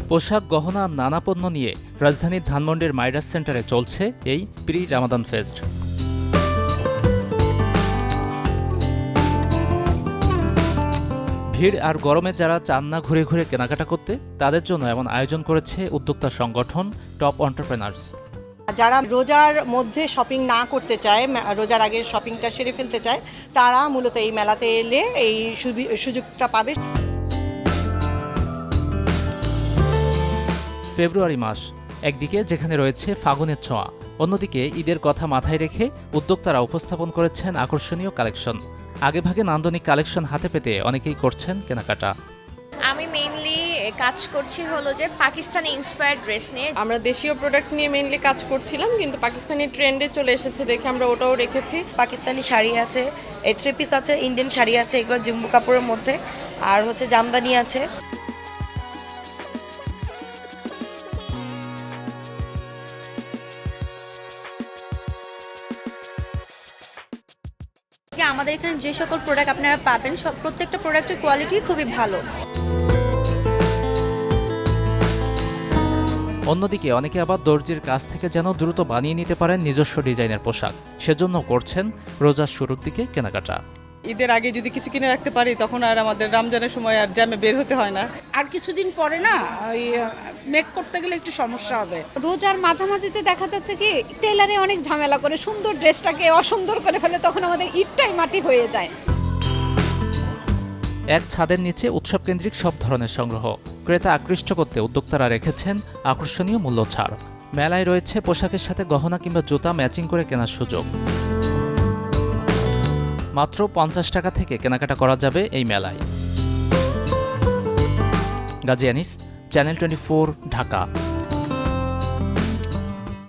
পোশাক, গহনা, নানা পণ্য নিয়ে রাজধানীর ধানমন্ডির মাইরাস সেন্টারে চলছে এই প্রি রামাদান ফেস্ট। ভিড় আর গরমে যারা চান না ঘুরে ঘুরে কেনাকাটা করতে, তাদের জন্য এমন আয়োজন করেছে উদ্যোক্তা সংগঠন টপ এন্টারপ্রেনার্স। যারা রোজার মধ্যে শপিং না করতে চায়, রোজার আগে শপিংটা সেরে ফেলতে চায়, তারা মূলত এই মেলাতে এলে এই সুযোগটা পাবে। ফেব্রুয়ারি মাস একদিকে যেখানে রয়েছে ফাগুনের ছোঁয়া, অন্যদিকে ঈদের কথা মাথায় রেখে উদ্যোক্তারা উপস্থাপন করেছেন আকর্ষণীয় কালেকশন। আগেভাগে নান্দনিক কালেকশন হাতে পেতে অনেকেই করছেন কেনাকাটা। আমি মেইনলি কাজ করছি হলো যে পাকিস্তানি ইন্সপায়ার্ড ড্রেস নিয়ে। আমরা দেশীয় প্রোডাক্ট নিয়ে মেইনলি কাজ করছিলাম, কিন্তু পাকিস্তানি ট্রেন্ডে চলে এসেছে দেখে আমরা ওটাও রেখেছি। পাকিস্তানি শাড়ি আছে, এই 3 পিস আছে, ইন্ডিয়ান শাড়ি আছে, এগুলো জম্মু কাপড়ের মধ্যে, আর হচ্ছে জামদানি আছে। আমাদের এখানে যে সকল প্রোডাক্ট আপনারা পাবেন প্রত্যেকটা প্রোডাক্টের কোয়ালিটি খুবই ভালো। অন্যদিকে অনেকে আবার দর্জির কাছ থেকে যেন দ্রুত বানিয়ে নিতে পারেন নিজস্ব ডিজাইনের পোশাক, সেজন্য করছেন রোজার শুরুর দিকে কেনাকাটা। ঈদের আগে যদি কিছু কিনে রাখতে পারি, তখন আর আমাদের রমজানের সময় আর জ্যামে বের হতে হয় না। আর কিছুদিন পরে না ওই মেক করতে গেলে একটু সমস্যা হবে। রোজার মাঝামাঝিতে দেখা যাচ্ছে কি টেলারে অনেক ঝামেলা করে সুন্দর ড্রেসটাকে অসুন্দর করে ফেলে, তখন আমাদের ঈদটাই মাটি হয়ে যায়। এক ছাদের নিচে উৎসব কেন্দ্রিক সব ধরনের সংগ্রহ, ক্রেতা আকৃষ্ট করতে উদ্যোক্তারা রেখেছেন আকর্ষণীয় মূল্য ছাড়। মেলায় রয়েছে পোশাকের সাথে গহনা কিংবা জুতা ম্যাচিং করে কেনার সুযোগ। মাত্র 50 টাকা থেকে কেনাকাটা করা যাবে এই মেলায়। গাজী আনিস, চ্যানেল 24, ঢাকা।